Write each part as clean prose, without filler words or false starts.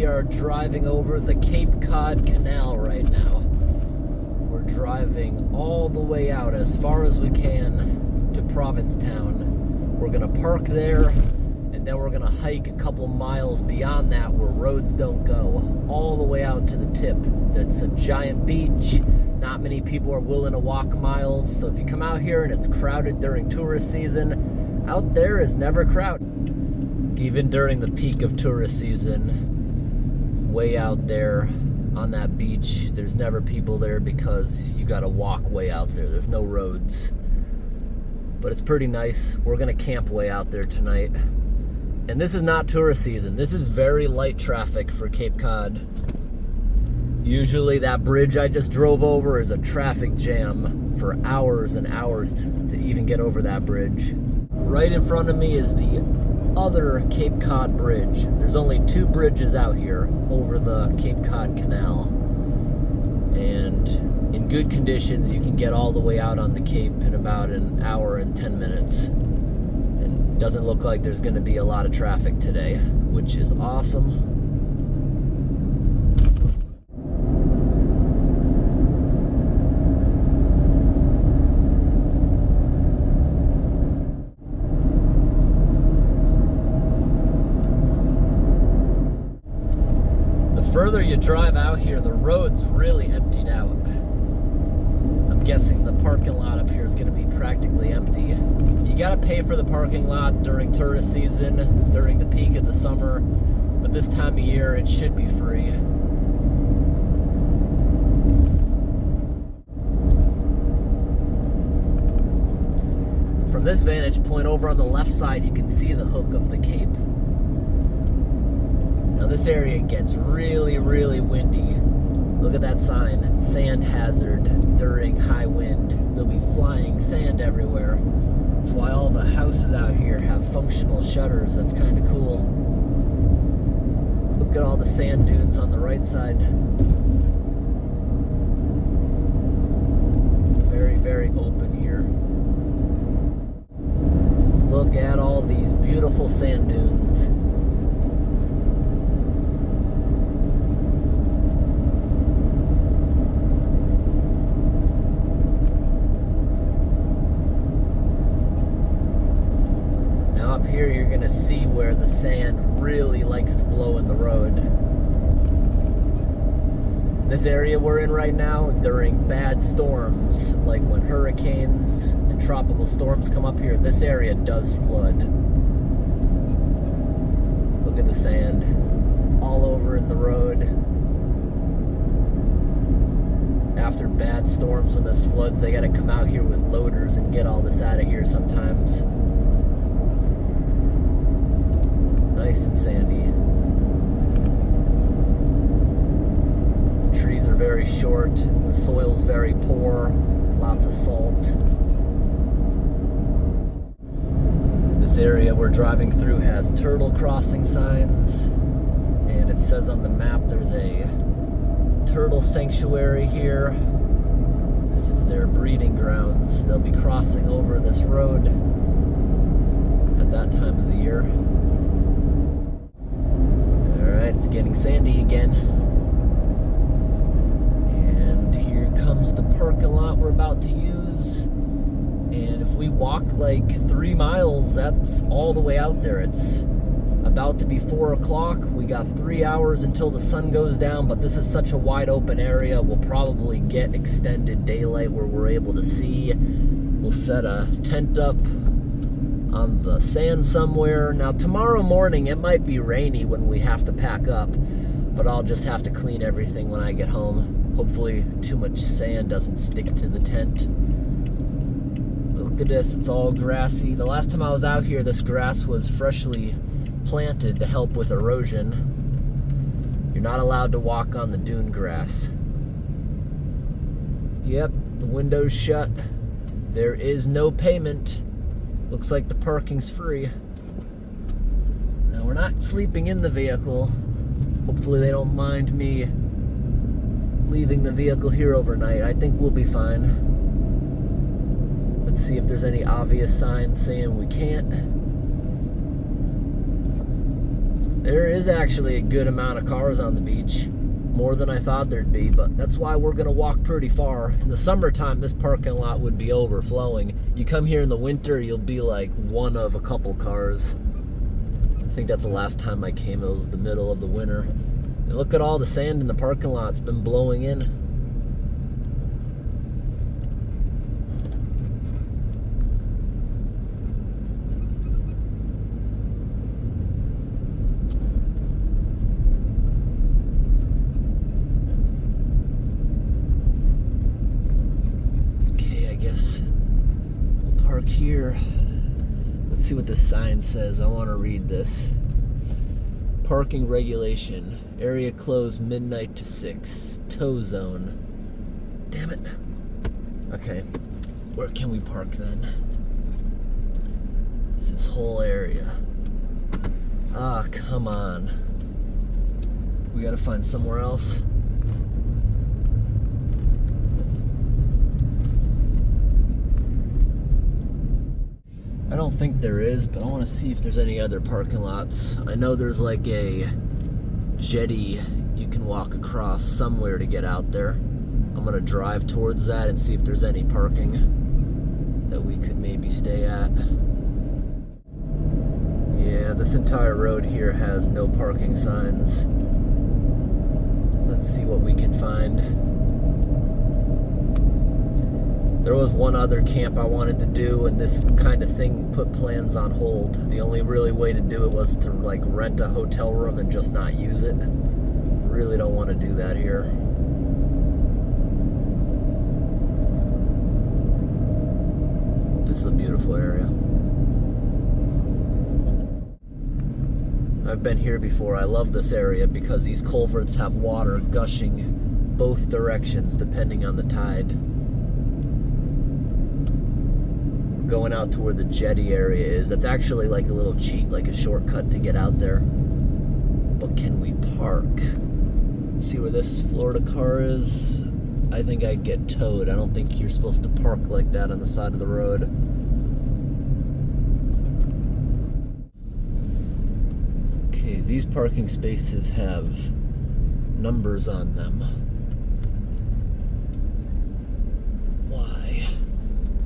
We are driving over the Cape Cod Canal right now. We're driving all the way out as far as we can to Provincetown. We're gonna park there, and then we're gonna hike a couple miles beyond that where roads don't go, all the way out to the tip. That's a giant beach. Not many people are willing to walk miles, so if you come out here and it's crowded during tourist season, out there is never crowded. Even during the peak of tourist season, way out there on that beach, there's never people there because you gotta walk way out there. There's no roads. But it's pretty nice. We're gonna camp way out there tonight. And this is not tourist season. This is very light traffic for Cape Cod. Usually that bridge I just drove over is a traffic jam for hours and hours to even get over that bridge. Right in front of me is the other Cape Cod bridge. There's only two bridges out here over the Cape Cod Canal. And in good conditions, you can get all the way out on the Cape in about an hour and 10 minutes. And it doesn't look like there's gonna be a lot of traffic today, which is awesome. Further you drive out here, the road's really emptied out. I'm guessing the parking lot up here is going to be practically empty. You got to pay for the parking lot during tourist season, during the peak of the summer, but this time of year it should be free. From this vantage point over on the left side, you can see the hook of the Cape. Now this area gets really, really windy. Look at that sign, sand hazard during high wind. There'll be flying sand everywhere. That's why all the houses out here have functional shutters. That's kind of cool. Look at all the sand dunes on the right side. Very, very open here. Look at all these beautiful sand dunes. Up here you're gonna see where the sand really likes to blow in the road. This area we're in right now, during bad storms, like when hurricanes and tropical storms come up here, this area does flood. Look at the sand all over in the road. After bad storms, when this floods, they gotta come out here with loaders and get all this out of here sometimes. Nice and sandy. Trees are very short. The soil's very poor. Lots of salt. This area we're driving through has turtle crossing signs. And it says on the map there's a turtle sanctuary here. This is their breeding grounds. They'll be crossing over this road at that time of the year. Alright, it's getting sandy again. And here comes the parking lot we're about to use. And if we walk like 3 miles, that's all the way out there. It's about to be 4 o'clock. We got 3 hours until the sun goes down, but this is such a wide open area. We'll probably get extended daylight where we're able to see. We'll set a tent up on the sand somewhere. Now tomorrow morning it might be rainy when we have to pack up, but I'll just have to clean everything when I get home. Hopefully too much sand doesn't stick to the tent. Look at this, it's all grassy. The last time I was out here, this grass was freshly planted to help with erosion. You're not allowed to walk on the dune grass. Yep, the window's shut. There is no payment. Looks like the parking's free. Now we're not sleeping in the vehicle. Hopefully they don't mind me leaving the vehicle here overnight. I think we'll be fine. Let's see if there's any obvious signs saying we can't. There is actually a good amount of cars on the beach, more than I thought there'd be, but that's why we're gonna walk pretty far. In the summertime, this parking lot would be overflowing. You come here in the winter, you'll be like one of a couple cars. I think that's the last time I came, it was the middle of the winter. And look at all the sand in the parking lot, it's been blowing in. We'll park here. Let's see what this sign says. I want to read this. Parking regulation. Area closed midnight to 6. Tow zone. Damn it. Okay. Where can we park then? It's this whole area. Ah, come on. We gotta find somewhere else. I don't think there is, but I want to see if there's any other parking lots. I know there's like a jetty you can walk across somewhere to get out there. I'm gonna drive towards that and see if there's any parking that we could maybe stay at. Yeah, this entire road here has no parking signs. Let's see what we can find. There was one other camp I wanted to do, and this kind of thing put plans on hold. The only really way to do it was to like rent a hotel room and just not use it. Really don't want to do that here. This is a beautiful area. I've been here before. I love this area because these culverts have water gushing both directions depending on the tide. Going out to where the jetty area is. That's actually like a little cheat, like a shortcut to get out there. But can we park? See where this Florida car is? I think I'd get towed. I don't think you're supposed to park like that on the side of the road. Okay, these parking spaces have numbers on them. Why?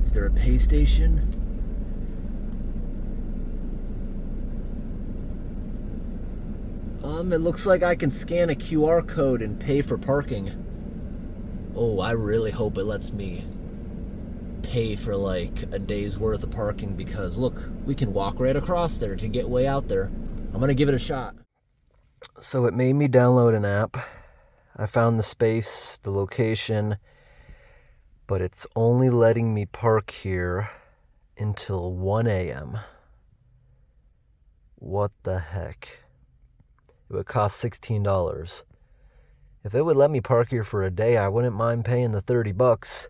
Is there a pay station? It looks like I can scan a QR code and pay for parking. Oh, I really hope it lets me pay for like a day's worth of parking because look, we can walk right across there to get way out there. I'm gonna give it a shot. So it made me download an app. I found the space, the location, but it's only letting me park here until 1 a.m. What the heck? It would cost $16. If it would let me park here for a day, I wouldn't mind paying the $30.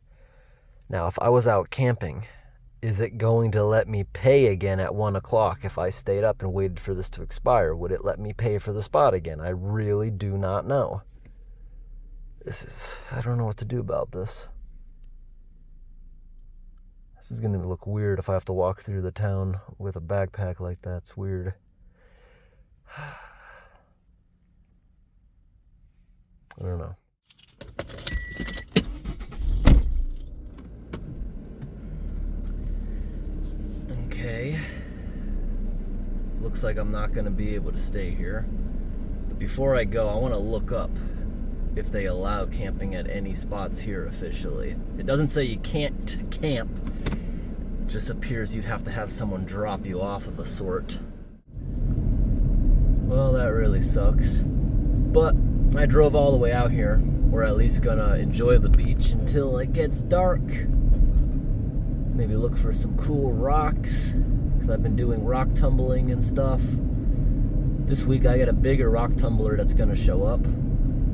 Now, if I was out camping, is it going to let me pay again at 1 o'clock if I stayed up and waited for this to expire? Would it let me pay for the spot again? I really do not know. I don't know what to do about this. This is going to look weird if I have to walk through the town with a backpack like that. It's weird. I don't know. Okay. Looks like I'm not going to be able to stay here. But before I go, I want to look up if they allow camping at any spots here officially. It doesn't say you can't camp. It just appears you'd have to have someone drop you off of a sort. Well, that really sucks. But I drove all the way out here. We're at least gonna enjoy the beach until it gets dark. Maybe look for some cool rocks, because I've been doing rock tumbling and stuff. This week I got a bigger rock tumbler that's gonna show up.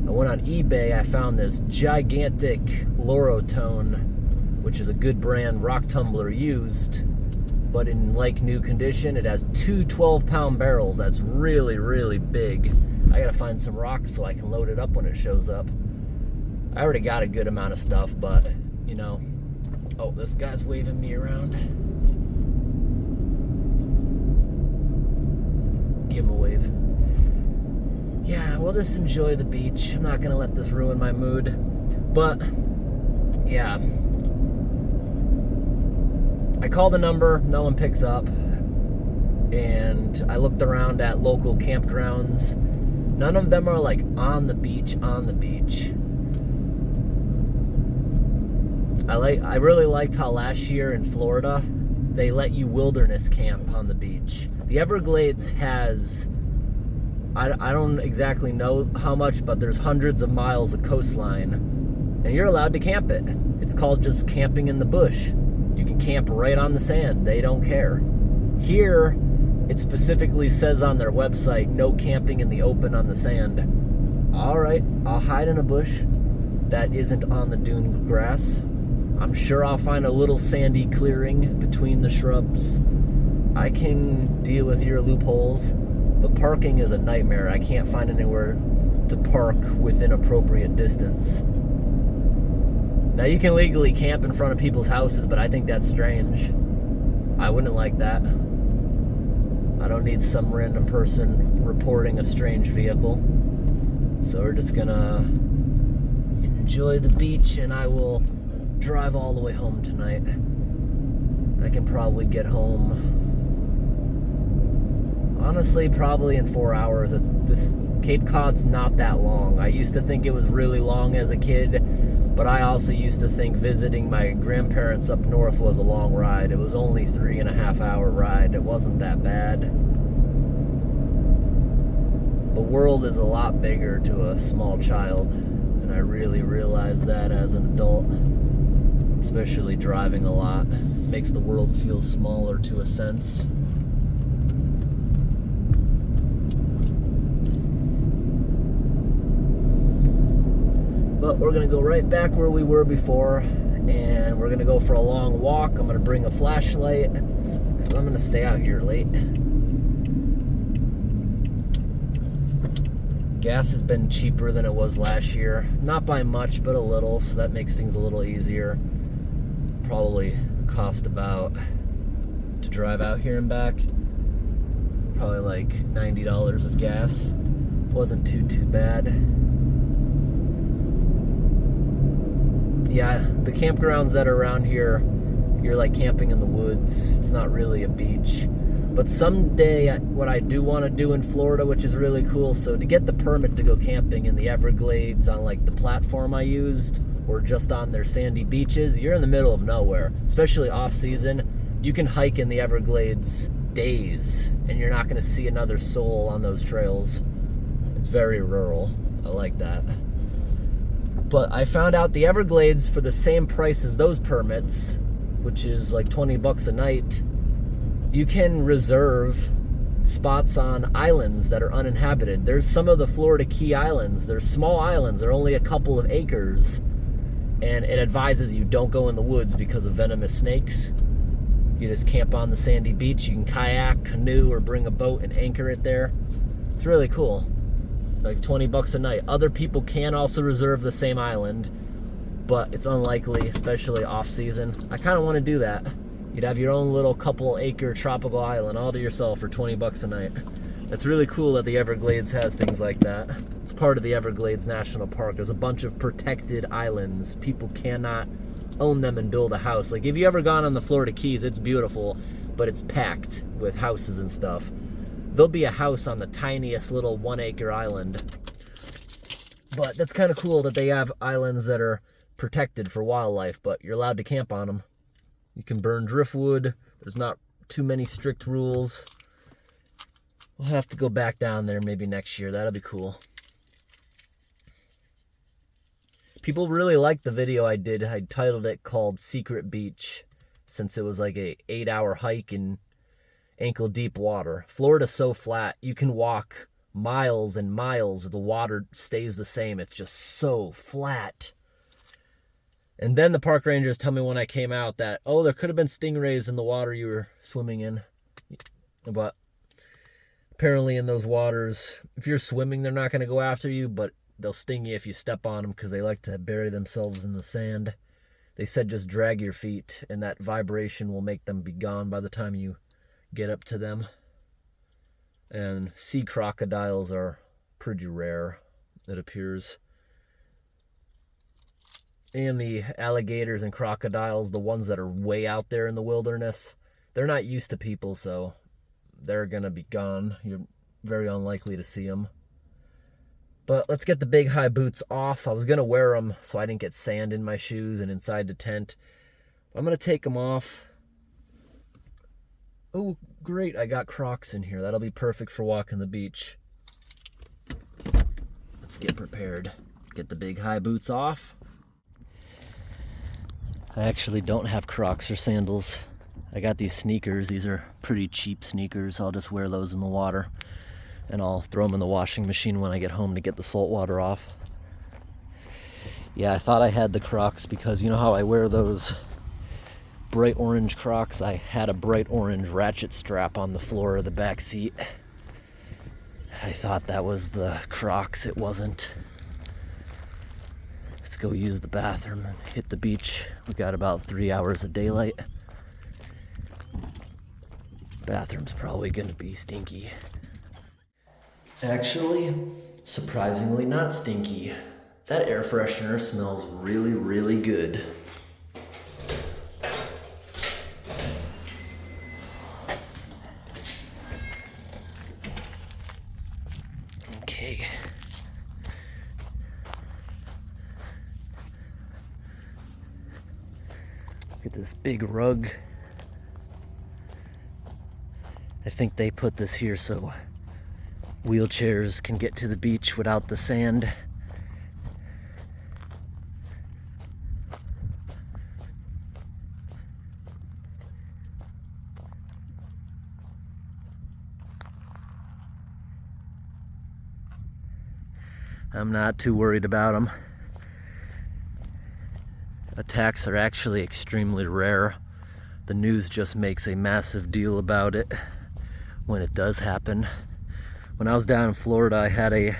I went on eBay, I found this gigantic Lorotone, which is a good brand rock tumbler used, but in like new condition. It has two 12-pound barrels. That's really, really big. I gotta find some rocks so I can load it up when it shows up. I already got a good amount of stuff, but, you know. Oh, this guy's waving me around. Give him a wave. yeah, we'll just enjoy the beach. I'm not gonna let this ruin my mood. But yeah, I call the number, no one picks up, and I looked around at local campgrounds. None of them are like on the beach. I really liked how last year in Florida they let you wilderness camp on the beach. The Everglades has, I don't exactly know how much, but there's hundreds of miles of coastline, and you're allowed to camp it. It's called just camping in the bush. You can camp right on the sand. They don't care. Here, it specifically says on their website, no camping in the open on the sand. All right, I'll hide in a bush that isn't on the dune grass. I'm sure I'll find a little sandy clearing between the shrubs. I can deal with your loopholes, but parking is a nightmare. I can't find anywhere to park within appropriate distance. Now, you can legally camp in front of people's houses, but I think that's strange. I wouldn't like that. I don't need some random person reporting a strange vehicle. So we're just gonna enjoy the beach, and I will drive all the way home tonight. I can probably get home, honestly, probably in 4 hours. This Cape Cod's not that long. I used to think it was really long as a kid, but I also used to think visiting my grandparents up north was a long ride. It was only 3.5 hour ride. It wasn't that bad. The world is a lot bigger to a small child, and I really realized that as an adult. Especially driving a lot makes the world feel smaller to a sense. But we're gonna go right back where we were before, and we're gonna go for a long walk. I'm gonna bring a flashlight because I'm gonna stay out here late. Gas has been cheaper than it was last year. Not by much, but a little, so that makes things a little easier. Probably cost about, to drive out here and back, probably like $90 of gas. Wasn't too bad. Yeah, the campgrounds that are around here, you're like camping in the woods. It's not really a beach. But someday, what I do want to do in Florida, which is really cool, so to get the permit to go camping in the Everglades on like the platform I used, or just on their sandy beaches, you're in the middle of nowhere. Especially off season, you can hike in the Everglades days, and you're not going to see another soul on those trails. It's very rural. I like that. But I found out the Everglades, for the same price as those permits, which is like $20 a night, you can reserve spots on islands that are uninhabited. There's some of the Florida Key Islands. They're small islands. They're only a couple of acres. And it advises you don't go in the woods because of venomous snakes. You just camp on the sandy beach. You can kayak, canoe, or bring a boat and anchor it there. It's really cool. Like $20 a night. Other people can also reserve the same island, but it's unlikely, especially off season. I kind of want to do that. You'd have your own little couple acre tropical island all to yourself for $20 a night. It's really cool that the Everglades has things like that. It's part of the Everglades National Park. There's a bunch of protected islands. People cannot own them and build a house. Like, if you ever gone on the Florida Keys, it's beautiful, but it's packed with houses and stuff. There'll be a house on the tiniest little 1 acre island. But that's kind of cool that they have islands that are protected for wildlife, but you're allowed to camp on them. You can burn driftwood. There's not too many strict rules. We'll have to go back down there maybe next year. That'll be cool. People really liked the video I did. I titled it called Secret Beach, since it was like a 8-hour hike in ankle deep water. Florida's so flat, you can walk miles and miles. The water stays the same. It's just so flat. And then the park rangers tell me when I came out that, oh, there could have been stingrays in the water you were swimming in. But apparently in those waters, if you're swimming, they're not going to go after you, but they'll sting you if you step on them because they like to bury themselves in the sand. They said just drag your feet, and that vibration will make them be gone by the time you get up to them. And sea crocodiles are pretty rare, it appears. And the alligators and crocodiles, the ones that are way out there in the wilderness, they're not used to people, so they're gonna be gone. You're very unlikely to see them. But let's get the big high boots off. I was gonna wear them so I didn't get sand in my shoes and inside the tent. I'm gonna take them off. Oh, great, I got Crocs in here. That'll be perfect for walking the beach. Let's get prepared. Get the big high boots off. I actually don't have Crocs or sandals. I got these sneakers. These are pretty cheap sneakers. I'll just wear those in the water, and I'll throw them in the washing machine when I get home to get the salt water off. Yeah, I thought I had the Crocs because you know how I wear those bright orange Crocs? I had a bright orange ratchet strap on the floor of the back seat. I thought that was the Crocs. It wasn't. Let's go use the bathroom and hit the beach. We got about 3 hours of daylight. Bathroom's probably gonna be stinky. Actually, surprisingly not stinky. That air freshener smells really, really good. Okay. Look at this big rug. I think they put this here so wheelchairs can get to the beach without the sand. I'm not too worried about them. Attacks are actually extremely rare. The news just makes a massive deal about it when it does happen. When I was down in Florida, I had a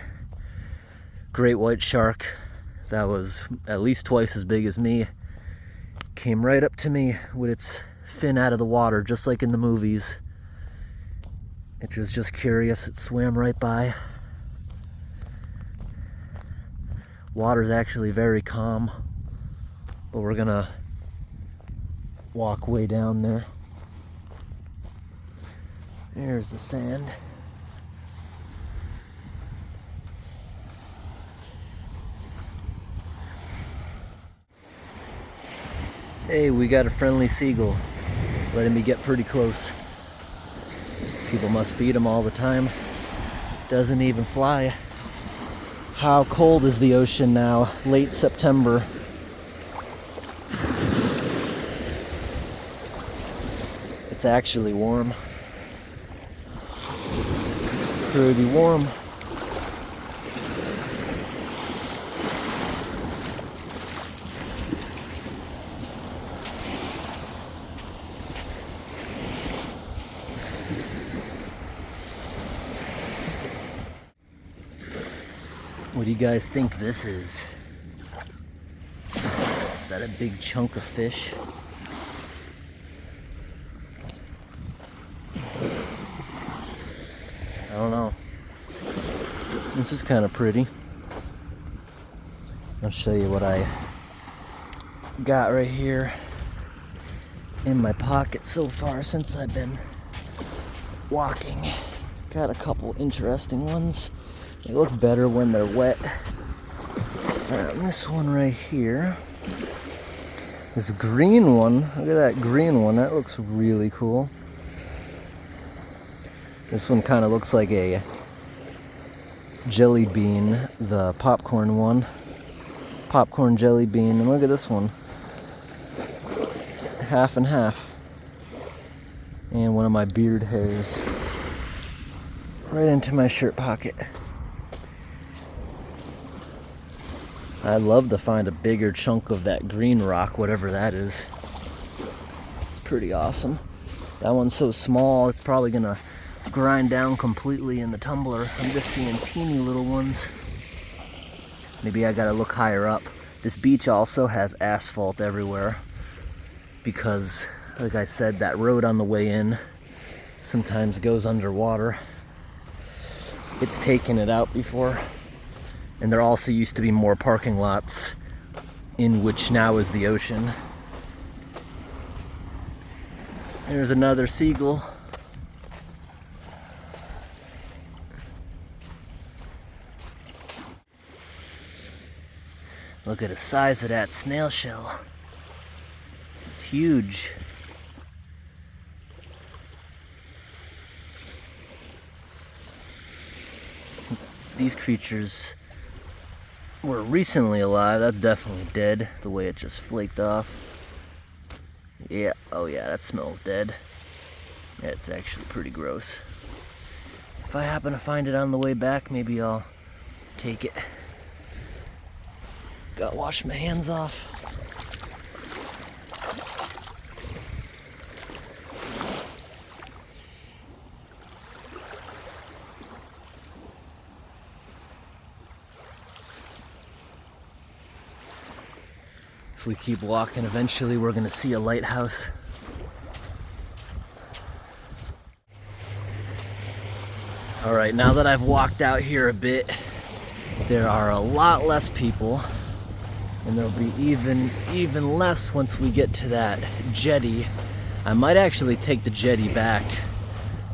great white shark that was at least twice as big as me. Came right up to me with its fin out of the water, just like in the movies. It was just curious. It swam right by. Water's actually very calm, but we're gonna walk way down there. There's the sand. Hey, we got a friendly seagull letting me get pretty close. People must feed him all the time. Doesn't even fly. How cold is the ocean now? Late September. It's actually warm. Pretty warm. What do you guys think this is? Is that a big chunk of fish? I don't know. This is kind of pretty. I'll show you what I got right here in my pocket so far since I've been walking. Got a couple interesting ones. They look better when they're wet. Found this one right here. This green one. Look at that green one. That looks really cool. This one kind of looks like a jelly bean, the popcorn one. Popcorn jelly bean. And look at this one. Half and half. And one of my beard hairs. Right into my shirt pocket. I'd love to find a bigger chunk of that green rock, whatever that is. It's pretty awesome. That one's so small, it's probably gonna grind down completely in the tumbler. I'm just seeing teeny little ones. Maybe I gotta look higher up. This beach also has asphalt everywhere because, like I said, that road on the way in sometimes goes underwater. it's taken it out before. And there also used to be more parking lots in which now is the ocean. There's another seagull. Look at the size of that snail shell. It's huge. These creatures were recently alive. That's definitely dead, the way it just flaked off. Yeah, oh yeah, that smells dead. Yeah, it's actually pretty gross. If I happen to find it on the way back, maybe I'll take it. Gotta wash my hands off. If we keep walking, eventually we're gonna see a lighthouse. All right, now that I've walked out here a bit, there are a lot less people, and there'll be even less once we get to that jetty. I might actually take the jetty back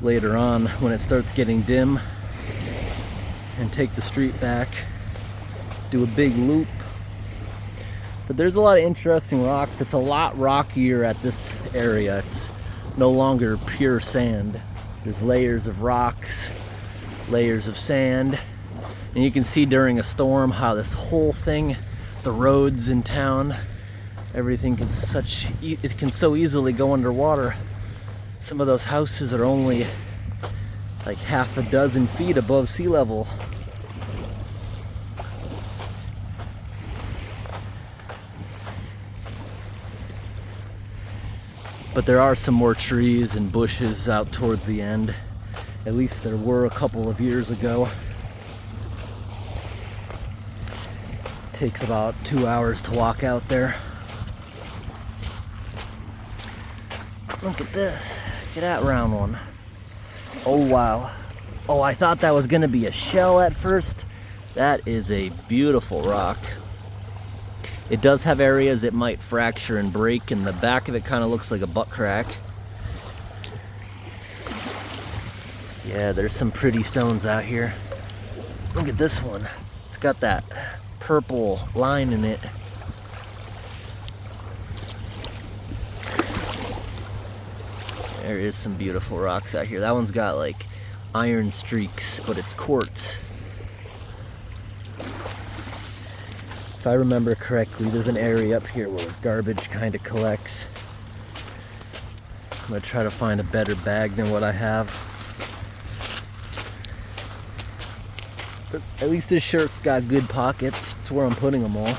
later on when it starts getting dim and take the street back, do a big loop. But there's a lot of interesting rocks. It's a lot rockier at this area. It's no longer pure sand. There's layers of rocks, layers of sand. And you can see during a storm how this whole thing, the roads in town, everything it can so easily go underwater. Some of those houses are only like half a dozen feet above sea level. But there are some more trees and bushes out towards the end. At least there were a couple of years ago. Takes about 2 hours to walk out there. Look at this. Look at that round one. Oh wow. Oh, I thought that was gonna be a shell at first. That is a beautiful rock. It does have areas it might fracture and break, and the back of it kind of looks like a butt crack. Yeah, there's some pretty stones out here. Look at this one. It's got that purple line in it. There is some beautiful rocks out here. That one's got like iron streaks, but it's quartz. If I remember correctly, there's an area up here where garbage kind of collects. I'm gonna try to find a better bag than what I have. But at least this shirt's got good pockets. It's where I'm putting them all.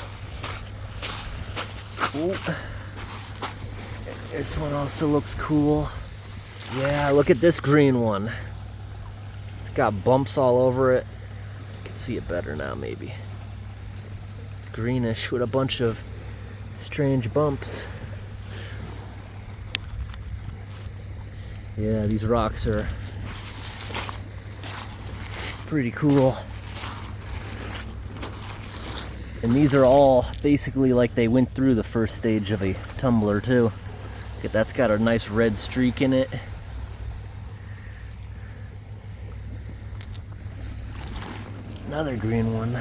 Ooh. This one also looks cool. Yeah, look at this green one. It's got bumps all over it. You can see it better now, maybe. Greenish with a bunch of strange bumps. Yeah, these rocks are pretty cool. And these are all basically like they went through the first stage of a tumbler too. That's got a nice red streak in it. Another green one.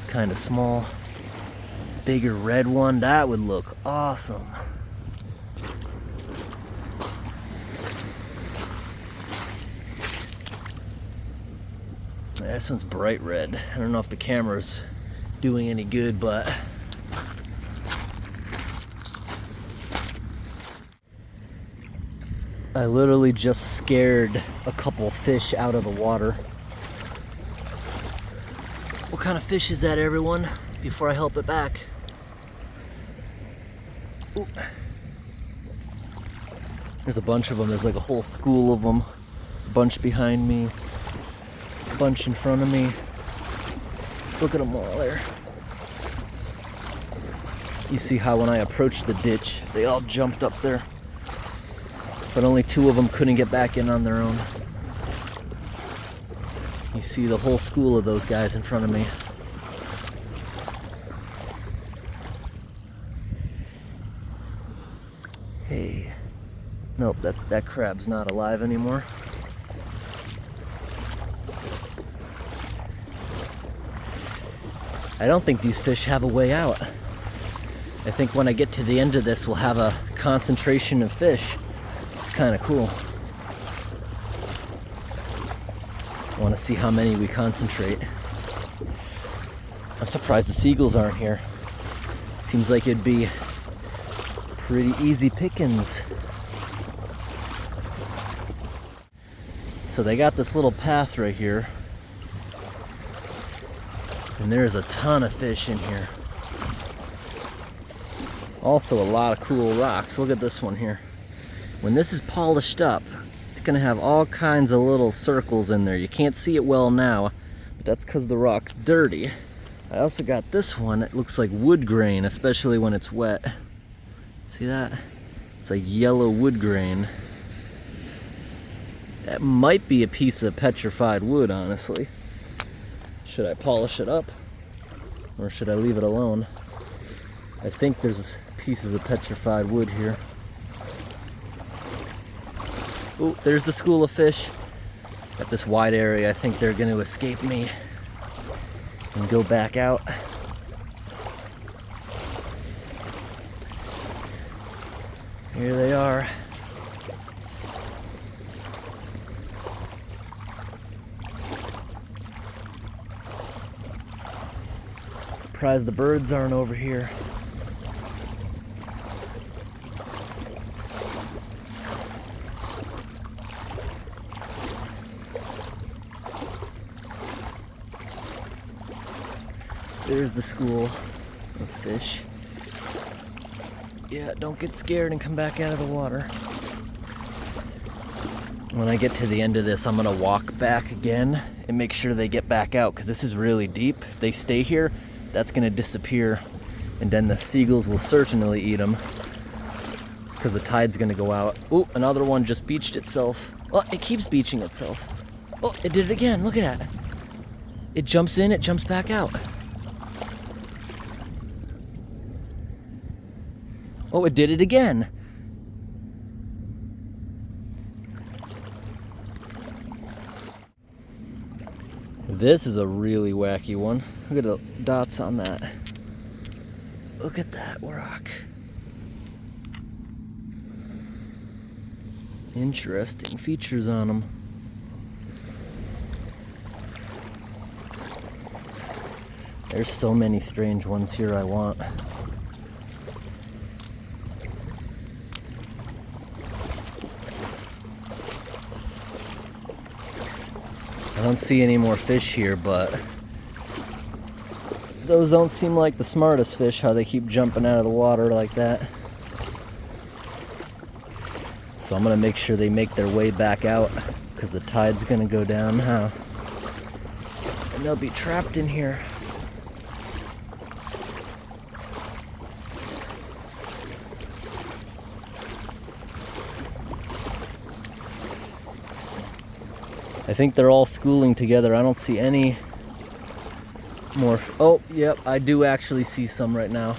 Kind of small. Bigger red one, that would look awesome. This one's bright red. I don't know if the camera's doing any good, but I literally just scared a couple fish out of the water. What kind of fish is that, everyone? Before I help it back. Ooh. There's a bunch of them. There's like a whole school of them. A bunch behind me. A bunch in front of me. Look at them all there. You see how when I approached the ditch, they all jumped up there. But only 2 of them couldn't get back in on their own. You see the whole school of those guys in front of me. Hey. Nope, that crab's not alive anymore. I don't think these fish have a way out. I think when I get to the end of this, we'll have a concentration of fish. It's kind of cool. I want to see how many we concentrate. I'm surprised the seagulls aren't here. Seems like it'd be pretty easy pickings. So they got this little path right here. And there's a ton of fish in here. Also a lot of cool rocks. Look at this one here. When this is polished up, it's gonna have all kinds of little circles in there. You can't see it well now, but that's because the rock's dirty. I also got this one. It looks like wood grain, especially when it's wet. See that? It's like yellow wood grain. That might be a piece of petrified wood, honestly. Should I polish it up? Or should I leave it alone? I think there's pieces of petrified wood here. Oh, there's the school of fish. At this wide area, I think they're going to escape me and go back out. Here they are. Surprised the birds aren't over here. There's the school of fish. Yeah, don't get scared and come back out of the water. When I get to the end of this, I'm gonna walk back again and make sure they get back out, because this is really deep. If they stay here, that's gonna disappear, and then the seagulls will certainly eat them because the tide's gonna go out. Oh, another one just beached itself. Oh, it keeps beaching itself. Oh, it did it again. Look at that. It jumps in, it jumps back out. Oh, it did it again. This is a really wacky one. Look at the dots on that. Look at that rock. Interesting features on them. There's so many strange ones here I want. I don't see any more fish here, but those don't seem like the smartest fish, how they keep jumping out of the water like that. So I'm gonna make sure they make their way back out, because the tide's gonna go down now. And they'll be trapped in here. I think they're all schooling together. I don't see any more. Oh, yep, I do actually see some right now.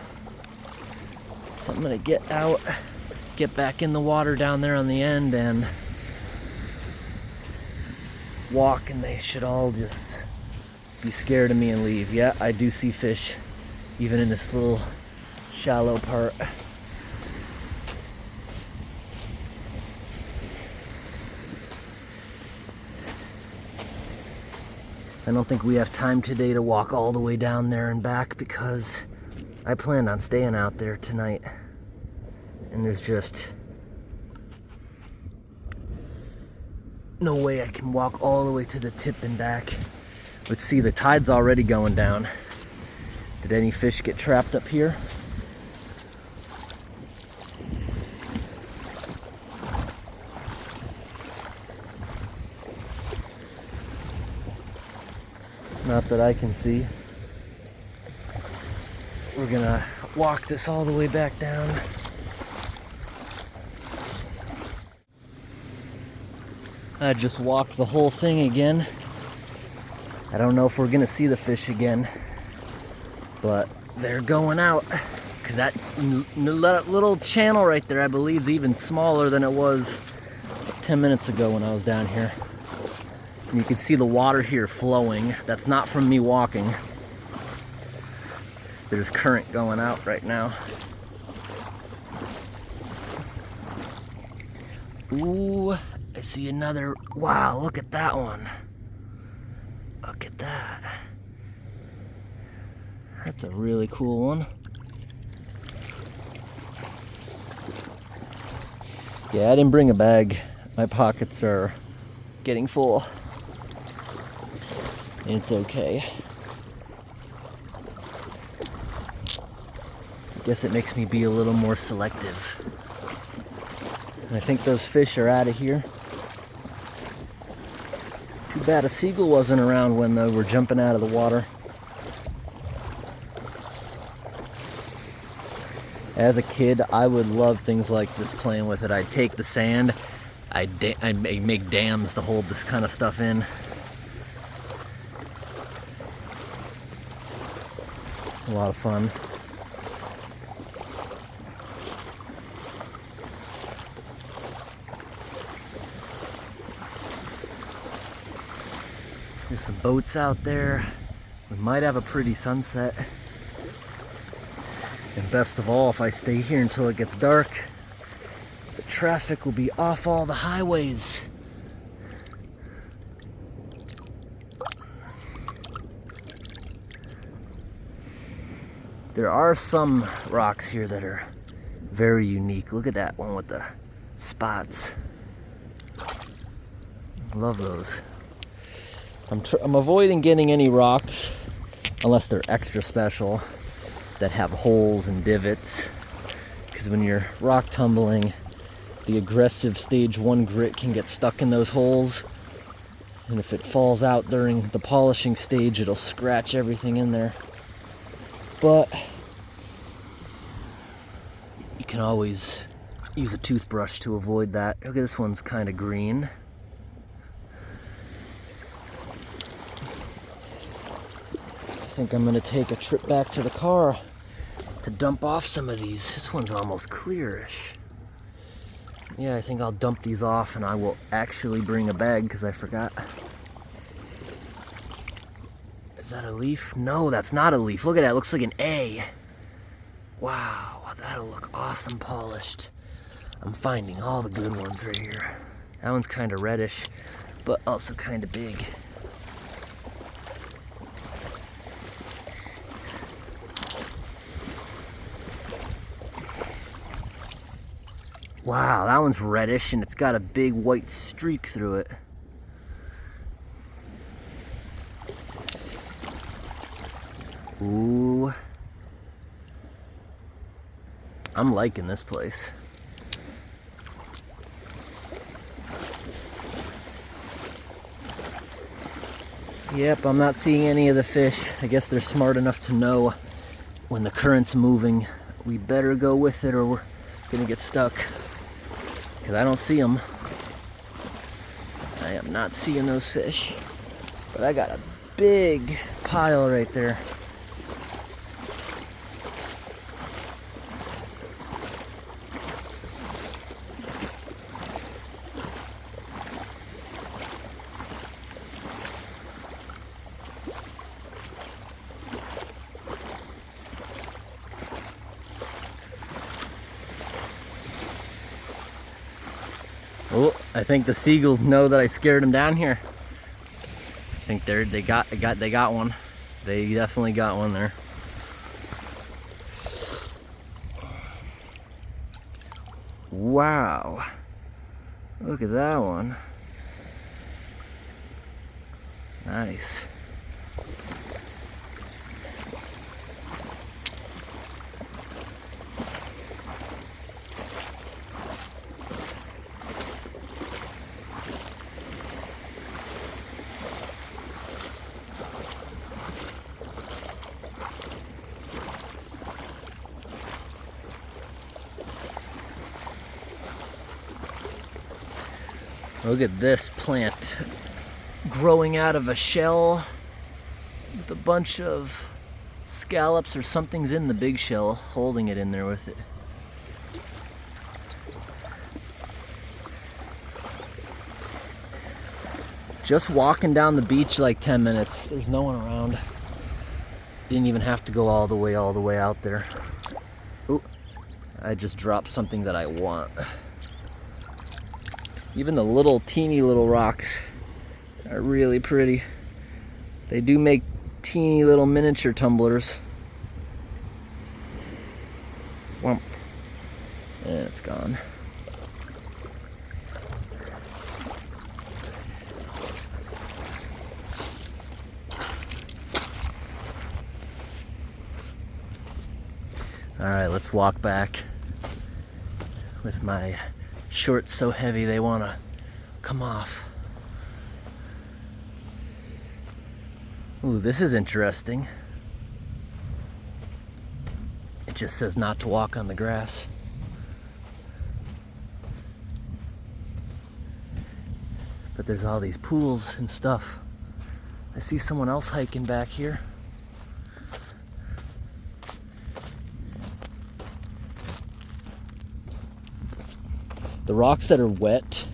So I'm gonna get out, get back in the water down there on the end and walk, and they should all just be scared of me and leave. Yeah, I do see fish, even in this little shallow part. I don't think we have time today to walk all the way down there and back, because I planned on staying out there tonight. And there's just no way I can walk all the way to the tip and back. But see, the tide's already going down. Did any fish get trapped up here? Not that I can see. We're gonna walk this all the way back down. I just walked the whole thing again. I don't know if we're gonna see the fish again, but they're going out. Because that little channel right there, I believe, is even smaller than it was 10 minutes ago when I was down here. And you can see the water here flowing. That's not from me walking. There's current going out right now. Ooh, I see another. Wow, look at that one. Look at that. That's a really cool one. Yeah, I didn't bring a bag. My pockets are getting full. It's okay. I guess it makes me be a little more selective. And I think those fish are out of here. Too bad a seagull wasn't around when they were jumping out of the water. As a kid, I would love things like this, playing with it. I'd take the sand, I'd make dams to hold this kind of stuff in. A lot of fun. There's some boats out there. We might have a pretty sunset. And best of all, if I stay here until it gets dark, the traffic will be off all the highways. There are some rocks here that are very unique. Look at that one with the spots. Love those. I'm avoiding getting any rocks unless they're extra special that have holes and divots, because when you're rock tumbling, the aggressive stage 1 grit can get stuck in those holes, and if it falls out during the polishing stage, it'll scratch everything in there. But you can always use a toothbrush to avoid that. Look at this one's kind of green. I think I'm gonna take a trip back to the car to dump off some of these. This one's almost clearish. Yeah, I think I'll dump these off, and I will actually bring a bag because I forgot. Is that a leaf? No, that's not a leaf. Look at that, it looks like an A. Wow, that'll look awesome polished. I'm finding all the good ones right here. That one's kind of reddish, but also kind of big. Wow, that one's reddish and it's got a big white streak through it. Ooh. I'm liking this place. Yep, I'm not seeing any of the fish. I guess they're smart enough to know when the current's moving, we better go with it or we're gonna get stuck. Because I don't see them. I am not seeing those fish. But I got a big pile right there. Oh, I think the seagulls know that I scared them down here. I think they got one. They definitely got one there. Wow. Look at that one. Nice. Look at this plant growing out of a shell with a bunch of scallops or something's in the big shell, holding it in there with it. Just walking down the beach like 10 minutes. There's no one around. Didn't even have to go all the way out there. Ooh, I just dropped something that I want. Even the little teeny little rocks are really pretty. They do make teeny little miniature tumblers. Whomp. And it's gone. All right, let's walk back with my shorts so heavy they want to come off. Ooh, this is interesting. It just says not to walk on the grass. But there's all these pools and stuff. I see someone else hiking back here. The rocks that are wet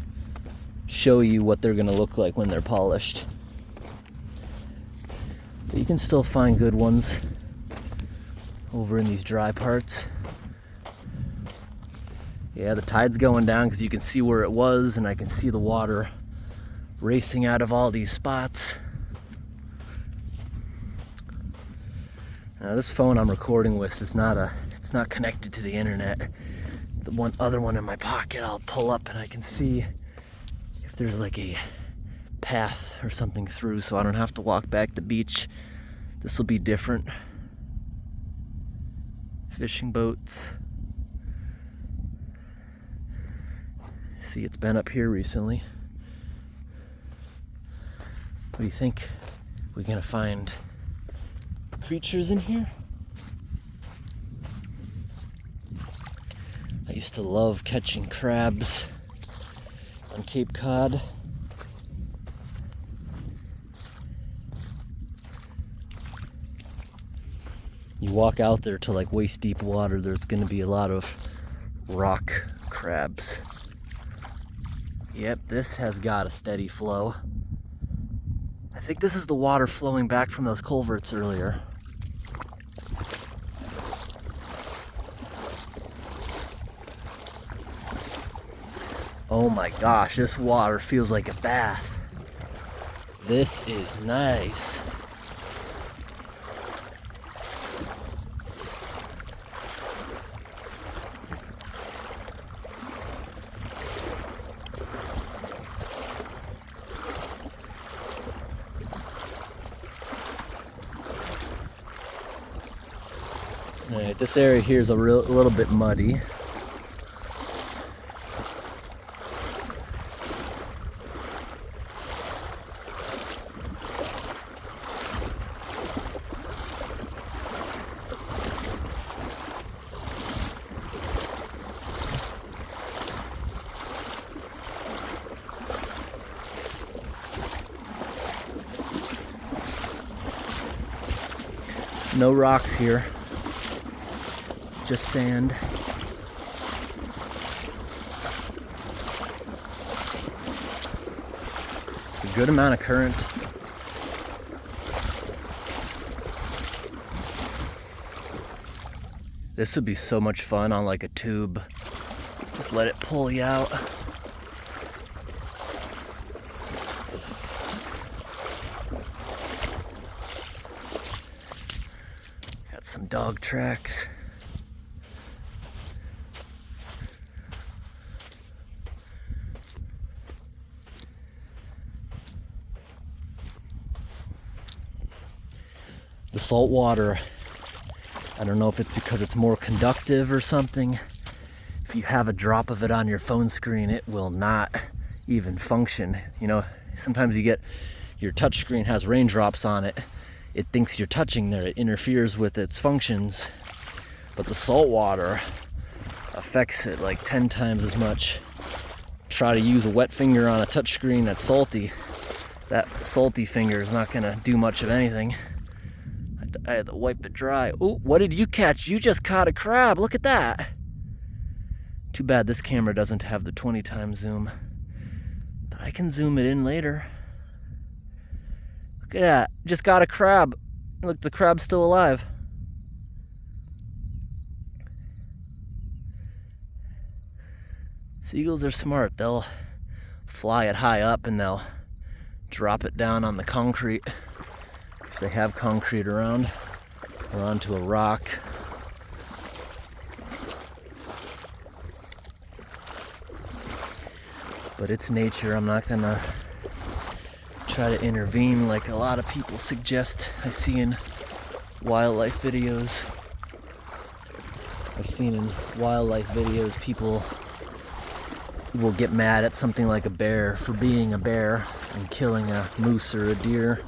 show you what they're gonna look like when they're polished. But you can still find good ones over in these dry parts. Yeah, the tide's going down because you can see where it was, and I can see the water racing out of all these spots. Now this phone I'm recording with is it's not connected to the internet. The other one in my pocket, I'll pull up and I can see if there's like a path or something through, so I don't have to walk back the beach. This will be different. Fishing boats. See, it's been up here recently. What do you think? We're gonna find creatures in here? I used to love catching crabs on Cape Cod. You walk out there to like waist deep water, there's gonna be a lot of rock crabs. Yep, this has got a steady flow. I think this is the water flowing back from those culverts earlier. Oh my gosh, this water feels like a bath. This is nice. All right, this area here is a little bit muddy. No rocks here, just sand. It's a good amount of current. This would be so much fun on like a tube. Just let it pull you out. Some dog tracks. The salt water, I don't know if it's because it's more conductive or something. If you have a drop of it on your phone screen, it will not even function. You know, sometimes you get your touch screen has raindrops on it. It thinks you're touching there, it interferes with its functions. But the salt water affects it like 10 times as much. Try to use a wet finger on a touch screen that's salty. That salty finger is not gonna do much of anything. I had to wipe it dry. Oh, what did you catch? You just caught a crab. Look at that. Too bad this camera doesn't have the 20 times zoom. But I can zoom it in later. Look at that. Just got a crab. Look, the crab's still alive. Seagulls are smart. They'll fly it high up and they'll drop it down on the concrete if they have concrete around, or onto a rock. But it's nature. I'm not gonna try to intervene like a lot of people suggest I see in wildlife videos. I've seen in wildlife videos people will get mad at something like a bear for being a bear and killing a moose or a deer.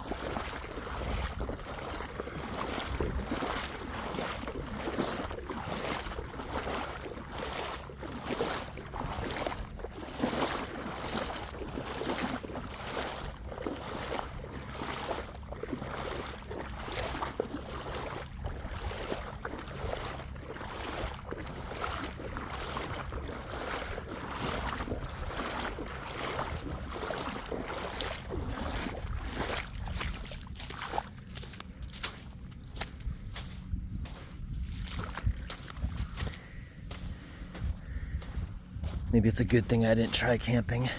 Maybe it's a good thing I didn't try camping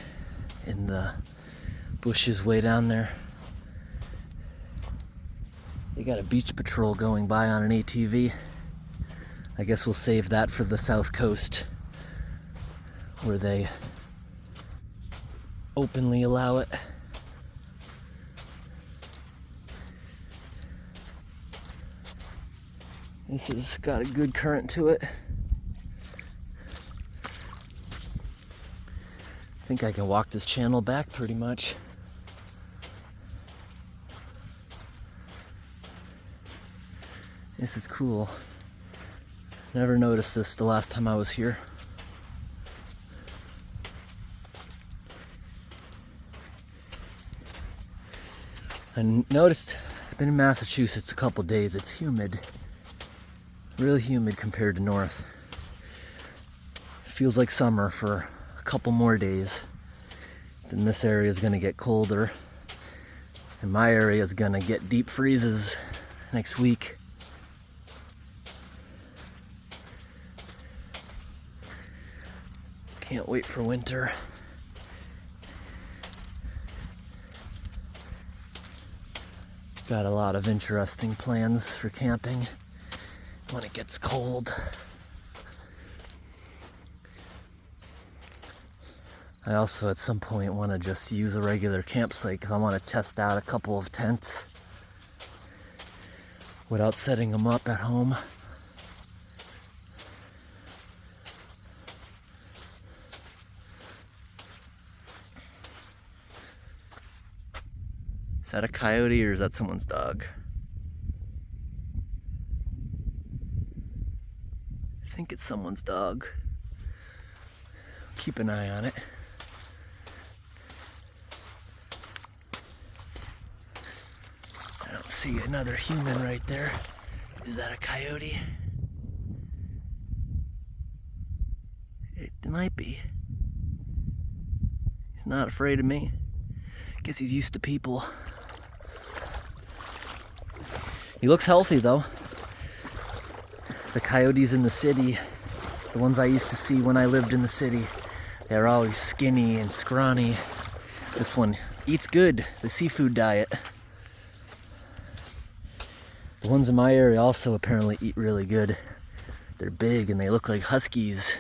in the bushes way down there. They got a beach patrol going by on an ATV. I guess we'll save that for the South Coast, where they openly allow it. This has got a good current to it. I think I can walk this channel back pretty much. This is cool. Never noticed this the last time I was here. I noticed, I've been in Massachusetts a couple days, it's humid. Really humid compared to north. Feels like summer for couple more days. Then this area is going to get colder, and my area is going to get deep freezes next week. Can't wait for winter. Got a lot of interesting plans for camping when it gets cold. I also at some point want to just use a regular campsite because I want to test out a couple of tents without setting them up at home. Is that a coyote or is that someone's dog? I think it's someone's dog. Keep an eye on it. I don't see another human right there. Is that a coyote? It might be. He's not afraid of me. Guess he's used to people. He looks healthy though. The coyotes in the city, the ones I used to see when I lived in the city, they're always skinny and scrawny. This one eats good, the seafood diet. The ones in my area also apparently eat really good. They're big and they look like huskies.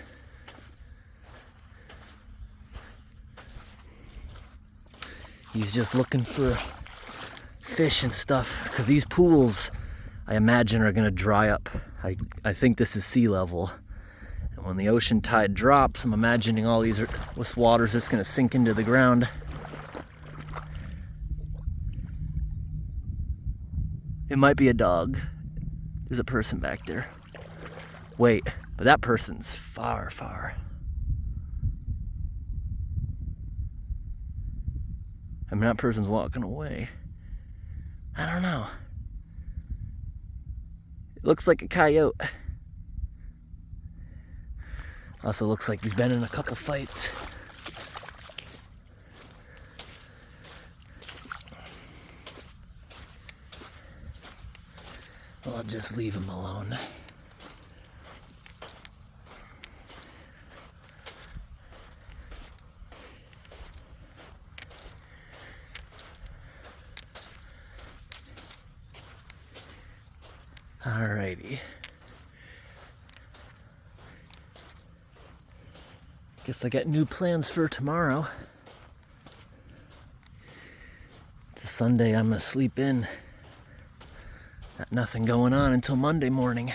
He's just looking for fish and stuff, because these pools, I imagine, are gonna dry up. I think this is sea level. And when the ocean tide drops, I'm imagining all this water's just gonna sink into the ground. It might be a dog. There's a person back there. Wait, but that person's far, far. I mean, that person's walking away. I don't know. It looks like a coyote. Also looks like he's been in a couple fights. I'll just leave him alone. Alrighty. Guess I got new plans for tomorrow. It's a Sunday, I'm gonna sleep in. Got nothing going on until Monday morning.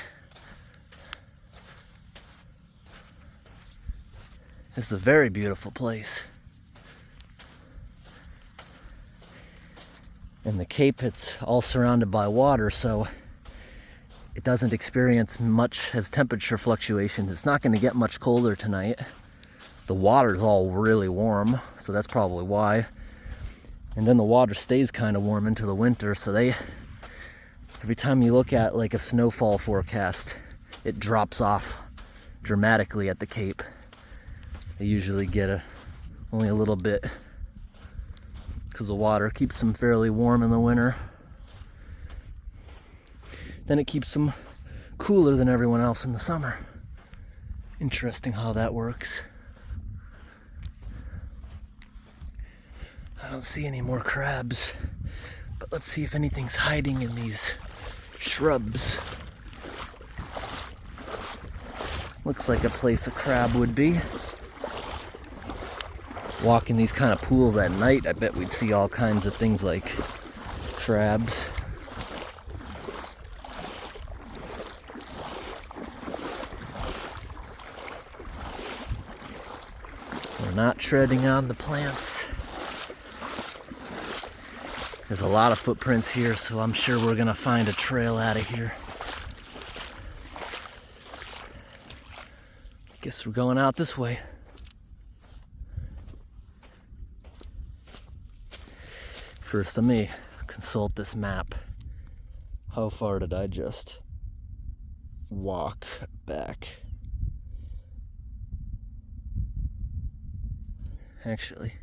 This is a very beautiful place. In the Cape, it's all surrounded by water, so it doesn't experience much as temperature fluctuations. It's not going to get much colder tonight. The water's all really warm, so that's probably why. And then the water stays kind of warm into the winter, so every time you look at like a snowfall forecast, it drops off dramatically at the Cape. They usually get only a little bit because the water keeps them fairly warm in the winter. Then it keeps them cooler than everyone else in the summer. Interesting how that works. I don't see any more crabs, but let's see if anything's hiding in these shrubs. Looks like a place a crab would be. Walking these kind of pools at night, I bet we'd see all kinds of things like crabs. We're not treading on the plants. There's a lot of footprints here, so I'm sure we're gonna find a trail out of here. Guess we're going out this way. First, let me consult this map. How far did I just walk back? Actually,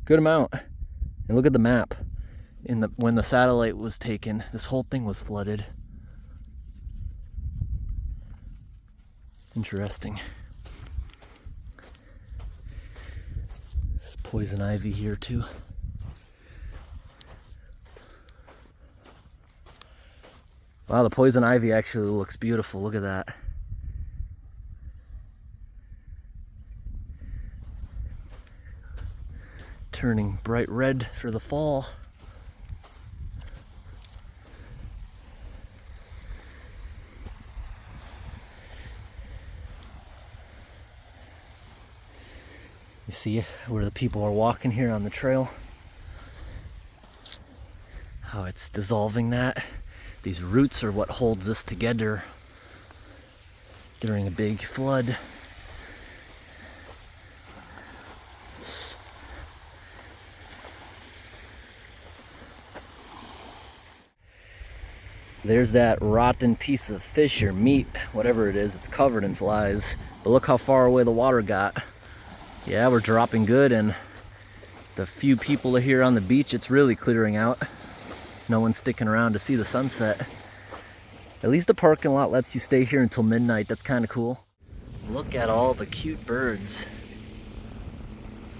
good amount. And look at the map. When the satellite was taken, this whole thing was flooded. Interesting. There's poison ivy here too. Wow, the poison ivy actually looks beautiful. Look at that. Turning bright red for the fall. You see where the people are walking here on the trail? How it's dissolving that. These roots are what holds this together during a big flood. There's that rotten piece of fish or meat, whatever it is, it's covered in flies. But look how far away the water got. Yeah, we're dropping good, and the few people are here on the beach, it's really clearing out. No one's sticking around to see the sunset. At least the parking lot lets you stay here until midnight. That's kind of cool. Look at all the cute birds.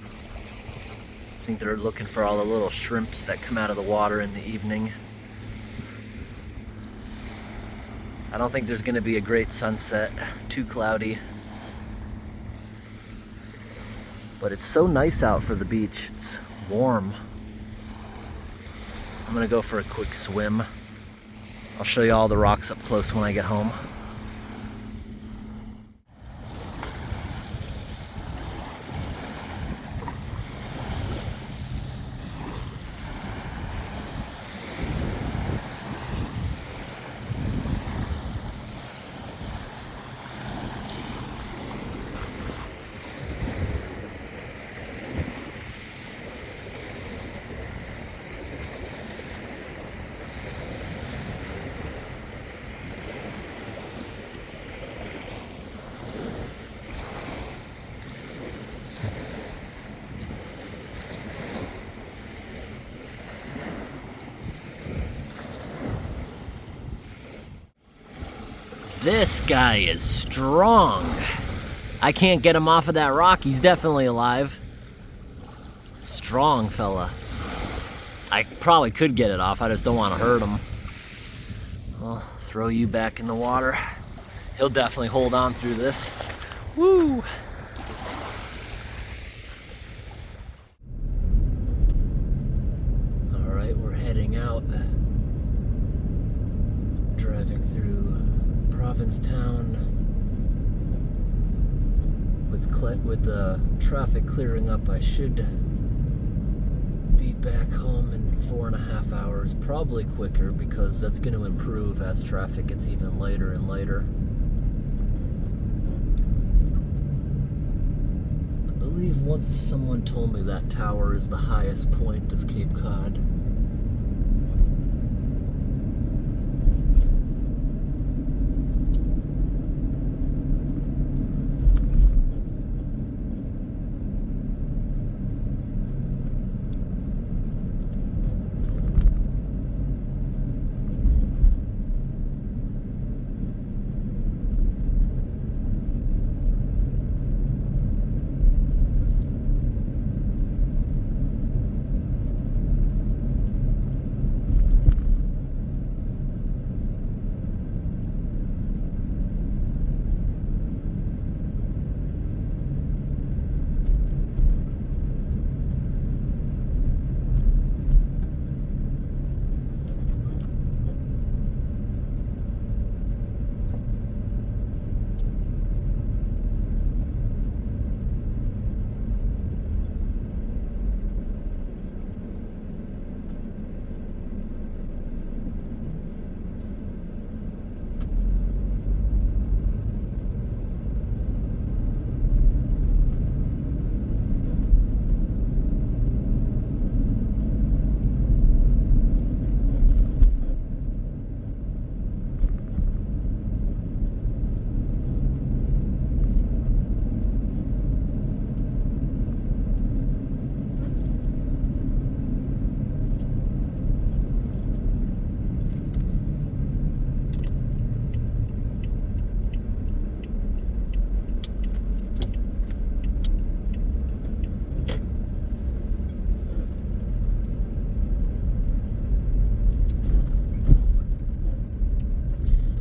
I think they're looking for all the little shrimps that come out of the water in the evening. I don't think there's going to be a great sunset, too cloudy. But it's so nice out for the beach, it's warm. I'm going to go for a quick swim. I'll show you all the rocks up close when I get home. This guy is strong. I can't get him off of that rock. He's definitely alive. Strong fella. I probably could get it off. I just don't want to hurt him. I'll throw you back in the water. He'll definitely hold on through this. Woo! All right, we're heading out. Driving through Provincetown with the traffic clearing up. I should be back home in 4.5 hours, probably quicker, because that's going to improve as traffic gets even later and later. I believe once someone told me that tower is the highest point of Cape Cod.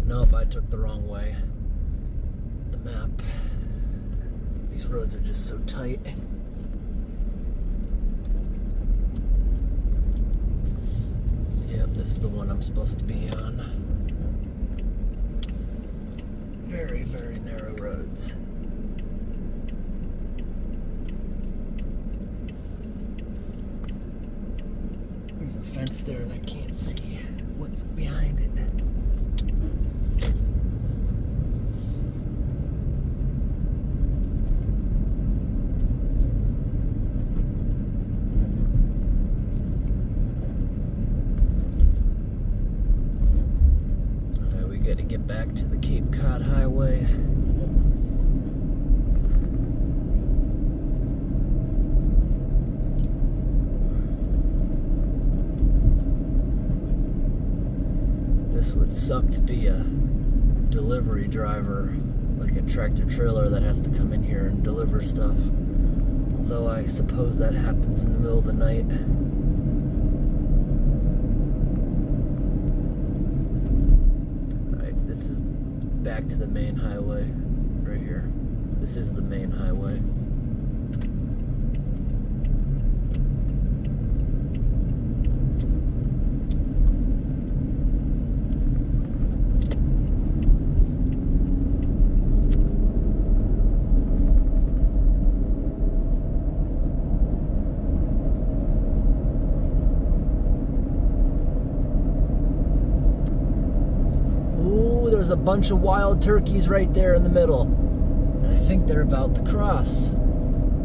Nope, I took the wrong way. The map. These roads are just so tight. Yep, this is the one I'm supposed to be on. Very, very narrow roads. There's a fence there and I can't see what's behind it. To get back to the Cape Cod Highway. This would suck to be a delivery driver, like a tractor trailer that has to come in here and deliver stuff. Although I suppose that happens in the middle of the night. This is back to the main highway right here. This is the main highway. There's a bunch of wild turkeys right there in the middle. And I think they're about to cross.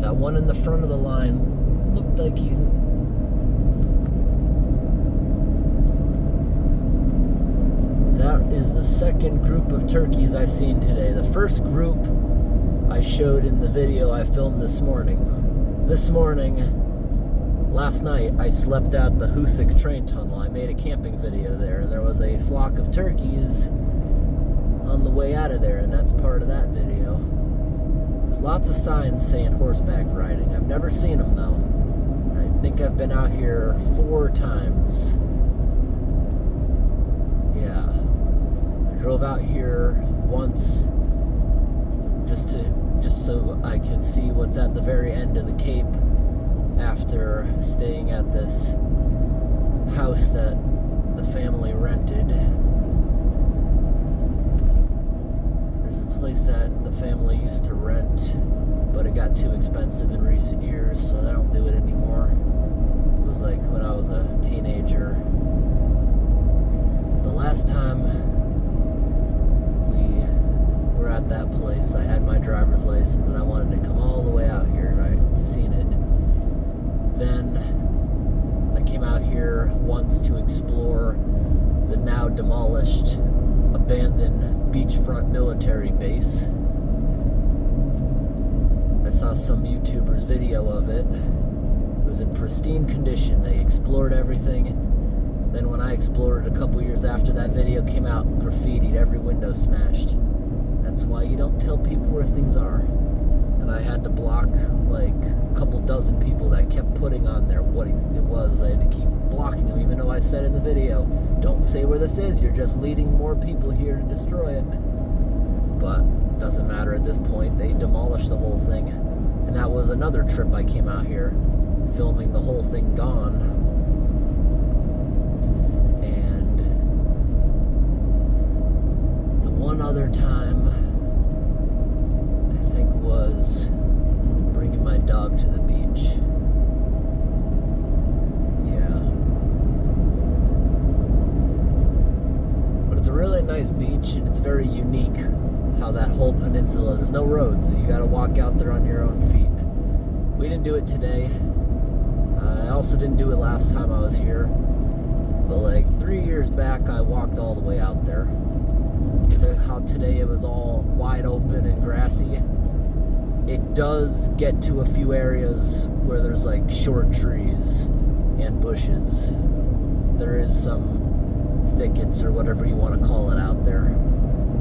That one in the front of the line looked like he... That is the second group of turkeys I've seen today. The first group I showed in the video I filmed this morning. Last night, I slept at the Hoosick train tunnel. I made a camping video there, and there was a flock of turkeys on the way out of there, and that's part of that video. There's lots of signs saying horseback riding. I've never seen them though. I think I've been out here 4 times. Yeah. I drove out here once just so I can see what's at the very end of the Cape after staying at this house that the family rented. There's a place that the family used to rent, but it got too expensive in recent years, so they don't do it anymore. It was like when I was a teenager. The last time we were at that place, I had my driver's license and I wanted to come all the way out here, and I seen it. Then I came out here once to explore the now demolished, abandoned beachfront military base. I saw some YouTuber's video of it. It was in pristine condition. They explored everything. Then when I explored it a couple years after that video came out, graffitied, every window smashed. That's why you don't tell people where things are. And I had to block like a couple dozen people that kept putting on there what it was. I had to keep blocking them, even though I said in the video, don't say where this is, you're just leading more people here to destroy it. But it doesn't matter at this point. They demolished the whole thing. And that was another trip I came out here, filming the whole thing gone. And the one other time I think was bringing my dog to the beach. Yeah. But it's a really nice beach, and it's very unique how that whole peninsula, there's no roads. You gotta walk out there on your own feet. We didn't do it today. I also didn't do it last time I was here. But like 3 years back, I walked all the way out there. You see how today it was all wide open and grassy? It does get to a few areas where there's like short trees and bushes. There is some thickets or whatever you want to call it out there.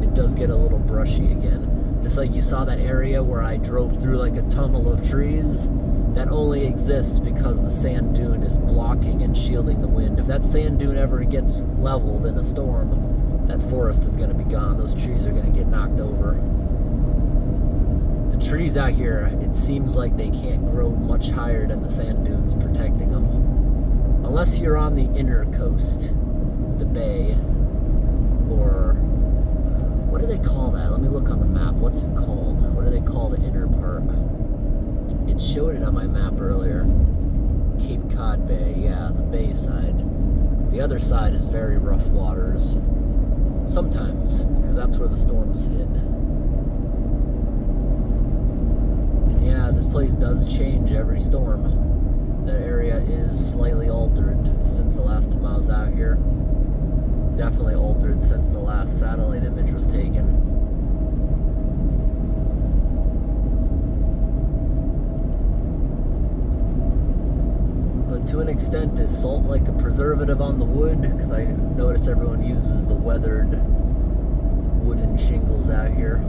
It does get a little brushy again. Just like you saw that area where I drove through like a tunnel of trees, that only exists because the sand dune is blocking and shielding the wind. If that sand dune ever gets leveled in a storm, that forest is going to be gone. Those trees are going to get knocked over. The trees out here, it seems like they can't grow much higher than the sand dunes protecting them. Unless you're on the inner coast, the bay, or what do they call that? Let me look on the map. What's it called? What do they call the inner part? It showed it on my map earlier. Cape Cod Bay, yeah, the bay side. The other side is very rough waters. Sometimes, because that's where the storms hit. And yeah, this place does change every storm. That area is slightly altered since the last time I was out here. Definitely altered since the last satellite image was taken. But to an extent, is salt like a preservative on the wood? Because I notice everyone uses the weathered wooden shingles out here.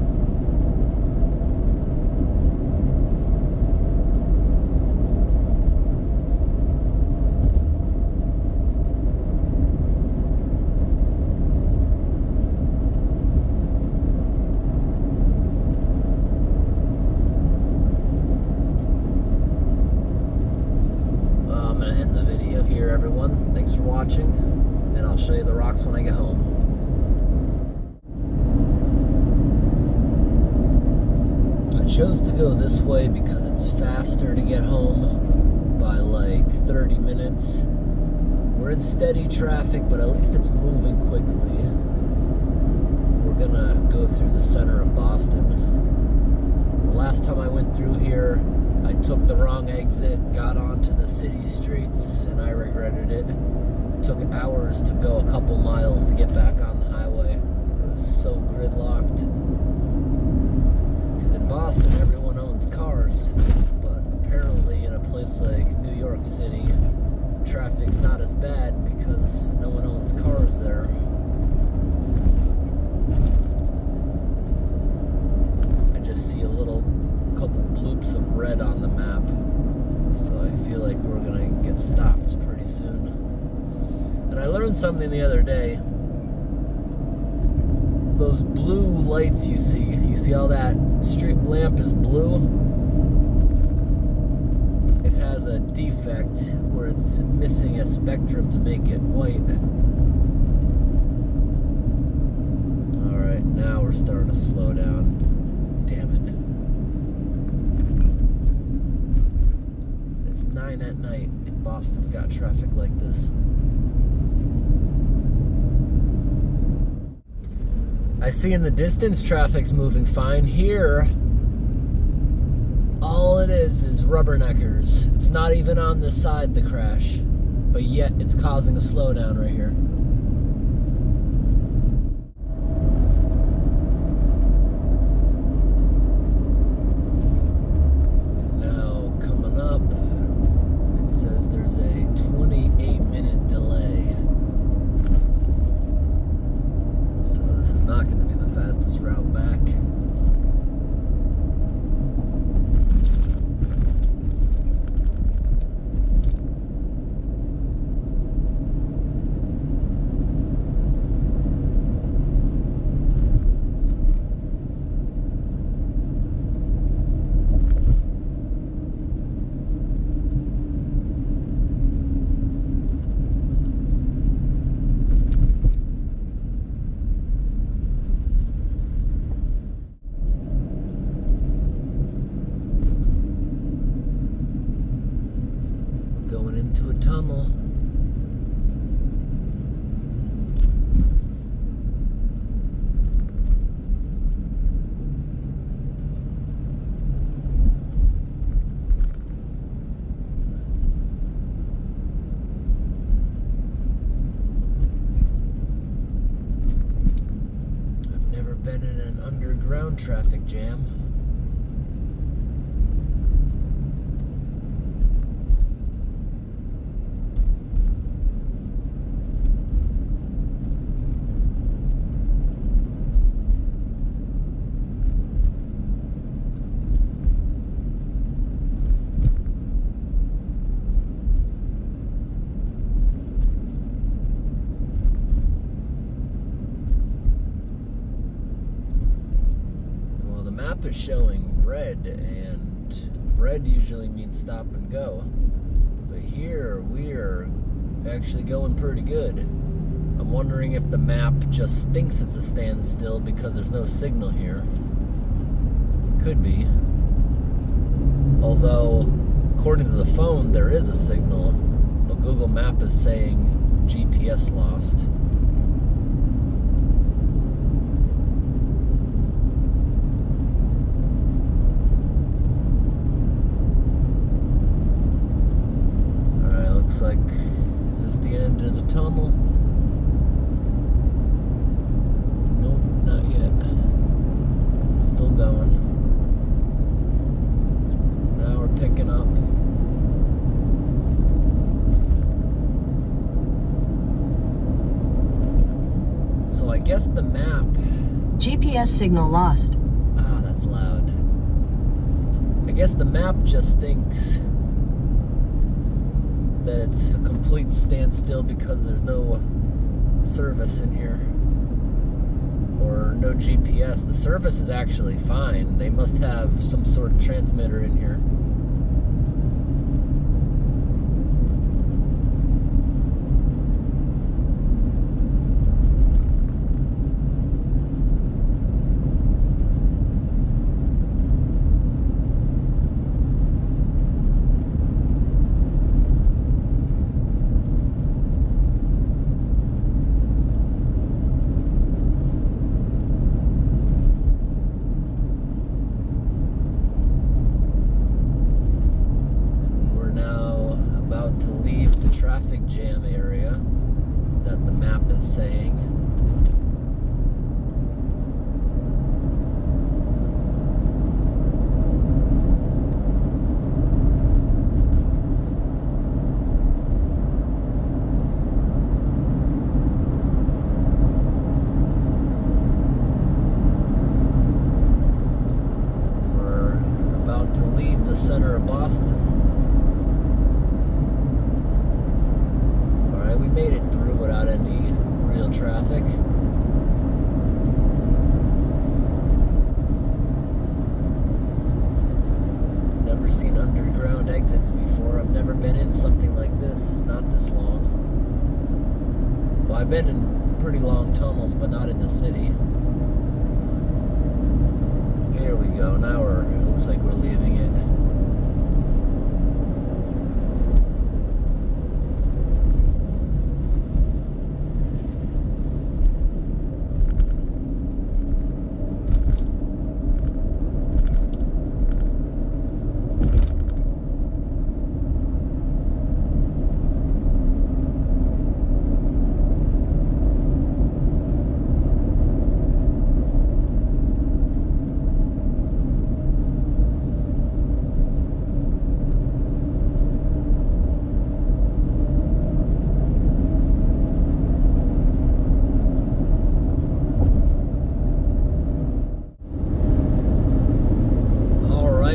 Everyone, thanks for watching, and I'll show you the rocks when I get home. I chose to go this way because it's faster to get home by like 30 minutes. We're in steady traffic, but at least it's moving quickly. We're gonna go through the center of Boston. The last time I went through here, I took the wrong exit, got onto the city streets, and I regretted it. It took hours to go a couple miles to get back on the highway. It was so gridlocked. Because in Boston, everyone owns cars, but apparently in a place like New York City, traffic's not as bad because no one owns cars there. red on the map. So I feel like we're gonna get stopped pretty soon. And I learned something the other day. Those blue lights you see all that street lamp is blue? It has a defect where it's missing a spectrum to make it white. Alright, now we're starting to slow down. Damn it. It's 9 at night and Boston's got traffic like this. I see in the distance traffic's moving fine. Here, all it is rubberneckers. It's not even on the side, the crash, but yet it's causing a slowdown right here. Now coming up, it says there's a 28-minute delay. So this is not going to be the fastest route back. Going into a tunnel. I've never been in an underground traffic jam. Map is showing red, and red usually means stop and go, but here we're actually going pretty good. I'm wondering if the map just thinks it's a standstill because there's no signal here. Could be, although according to the phone there is a signal, but Google Map is saying GPS lost. Looks like, is this the end of the tunnel? Nope, not yet. Still going. Now we're picking up. So I guess the map... GPS signal lost. Ah, that's loud. I guess the map just thinks that it's a complete standstill because there's no service in here, or no GPS. The service is actually fine. They must have some sort of transmitter in here. Traffic jam area that the map is saying. We're about to leave the center of Boston. Alright, we made it through without any real traffic. Never seen underground exits before. I've never been in something like this, not this long. Well, I've been in pretty long tunnels, but not in the city. Here we go. Now it looks like we're leaving it.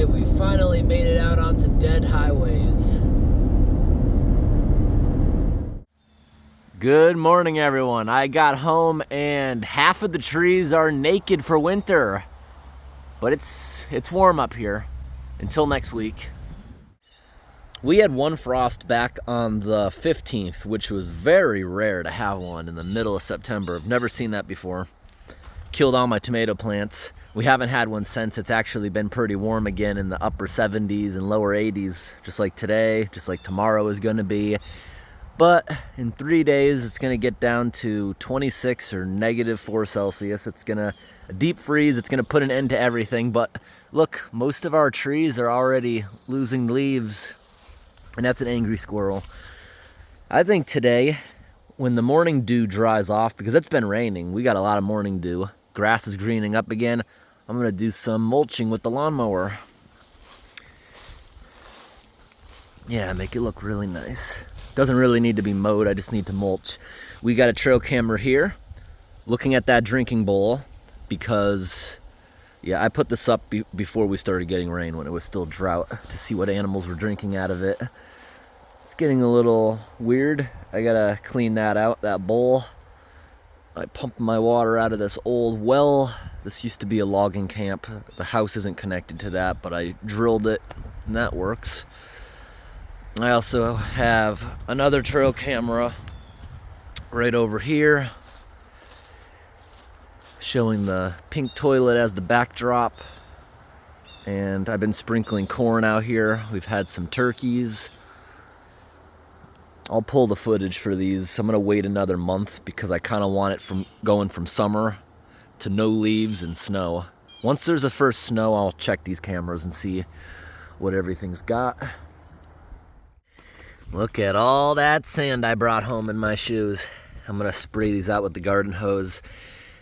We finally made it out onto dead highways. Good morning, everyone. I got home and half of the trees are naked for winter, but it's warm up here until next week. We had one frost back on the 15th, which was very rare to have one in the middle of September. I've never seen that before. Killed all my tomato plants. We haven't had one since. It's actually been pretty warm again in the upper 70s and lower 80s, just like today, just like tomorrow is going to be. But in 3 days, it's going to get down to 26 or -4 Celsius. It's going to deep freeze. It's going to put an end to everything. But look, most of our trees are already losing leaves, and that's an angry squirrel. I think today, when the morning dew dries off, because it's been raining, we got a lot of morning dew, grass is greening up again, I'm going to do some mulching with the lawnmower. Yeah, make it look really nice. Doesn't really need to be mowed, I just need to mulch. We got a trail camera here, looking at that drinking bowl, because, yeah, I put this up before we started getting rain when it was still drought, to see what animals were drinking out of it. It's getting a little weird. I gotta clean that out, that bowl. I pumped my water out of this old well. This used to be a logging camp. The house isn't connected to that, but I drilled it, and that works. I also have another trail camera right over here, showing the pink toilet as the backdrop. And I've been sprinkling corn out here. We've had some turkeys. I'll pull the footage for these. I'm gonna wait another month because I kind of want it from going from summer to no leaves and snow. Once there's a first snow, I'll check these cameras and see what everything's got. Look at all that sand I brought home in my shoes. I'm gonna spray these out with the garden hose.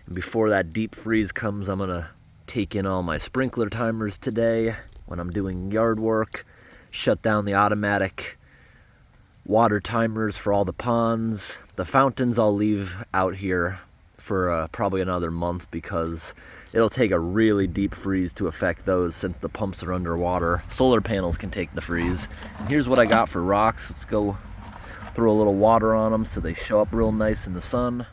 And before that deep freeze comes, I'm gonna take in all my sprinkler timers today when I'm doing yard work, shut down the automatic water timers for all the ponds. The fountains I'll leave out here for probably another month because it'll take a really deep freeze to affect those since the pumps are underwater. Solar panels can take the freeze. And here's what I got for rocks. Let's go throw a little water on them so they show up real nice in the sun.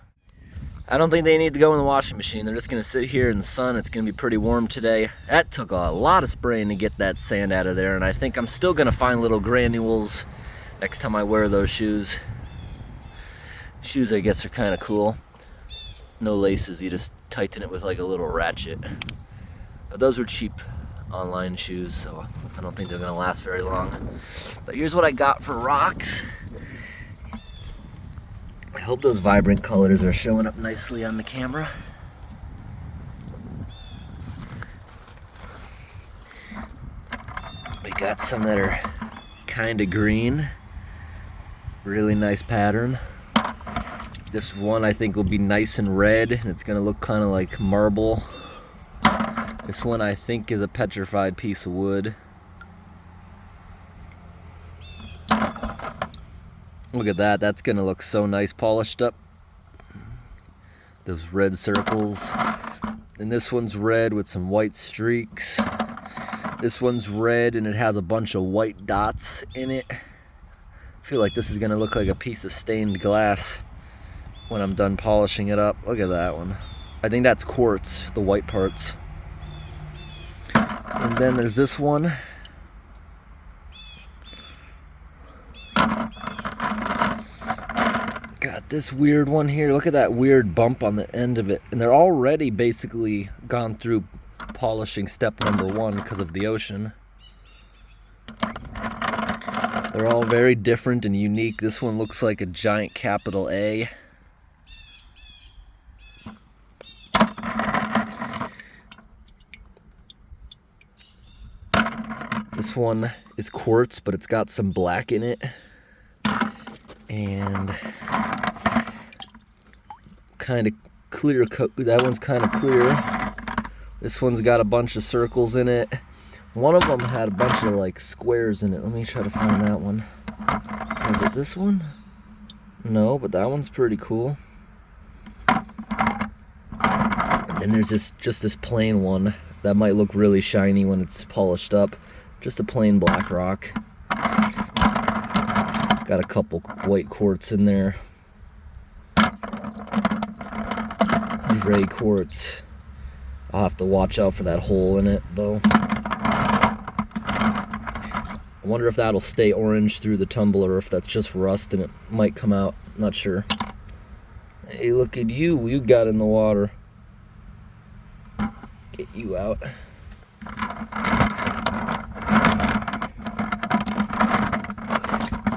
I don't think they need to go in the washing machine. They're just gonna sit here in the sun. It's gonna be pretty warm today. That took a lot of spraying to get that sand out of there, and I think I'm still gonna find little granules next time I wear those shoes. Shoes, I guess, are kind of cool. No laces, you just tighten it with like a little ratchet. But those were cheap online shoes, so I don't think they're gonna last very long. But here's what I got for rocks. I hope those vibrant colors are showing up nicely on the camera. We got some that are kind of green. Really nice pattern. This one I think will be nice and red, and it's gonna look kind of like marble. This one I think is a petrified piece of wood. Look at that, that's gonna look so nice polished up. Those red circles. And this one's red with some white streaks. This one's red and it has a bunch of white dots in it. I feel like this is gonna look like a piece of stained glass when I'm done polishing it up. Look at that one. I think that's quartz, the white parts. And then there's this one. Got this weird one here. Look at that weird bump on the end of it. And they're already basically gone through polishing step number 1 because of the ocean. They're all very different and unique. This one looks like a giant capital A. This one is quartz, but it's got some black in it. And kind of clear. That one's kind of clear. This one's got a bunch of circles in it. One of them had a bunch of like squares in it. Let me try to find that one. Was it this one? No, but that one's pretty cool. And then there's just this plain one that might look really shiny when it's polished up. Just a plain black rock. Got a couple white quartz in there. Gray quartz. I'll have to watch out for that hole in it though. I wonder if that'll stay orange through the tumbler or if that's just rust and it might come out. Not sure. Hey, look at you. You got in the water. Get you out.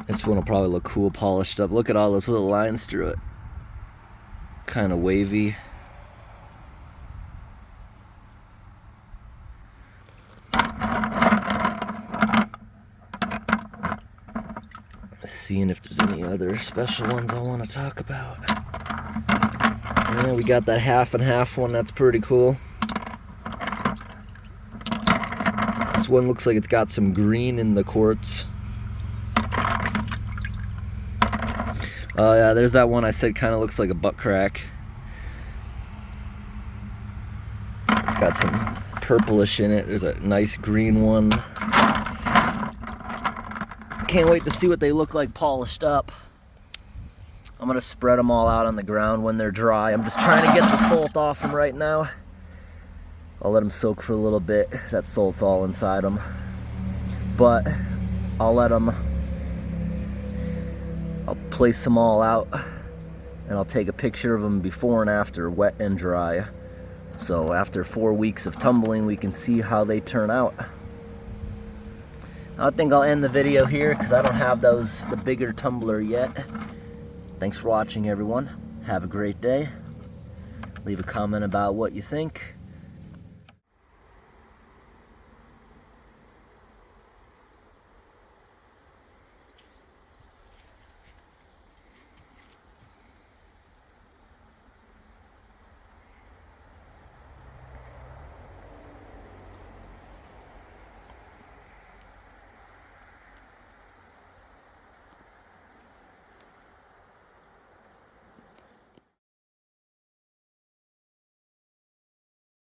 This one will probably look cool polished up. Look at all those little lines through it. Kind of wavy. Seeing if there's any other special ones I want to talk about. Yeah, we got that half and half one. That's pretty cool. This one looks like it's got some green in the quartz. Oh yeah, there's that one I said kind of looks like a butt crack. It's got some purplish in it. There's a nice green one. Can't wait to see what they look like polished up. I'm gonna spread them all out on the ground when they're dry. I'm just trying to get the salt off them right now. I'll let them soak for a little bit. That salt's all inside them. But I'll place them all out and I'll take a picture of them before and after, wet and dry. So after 4 weeks of tumbling, we can see how they turn out. I think I'll end the video here because I don't have the bigger tumbler yet. Thanks for watching, everyone. Have a great day. Leave a comment about what you think.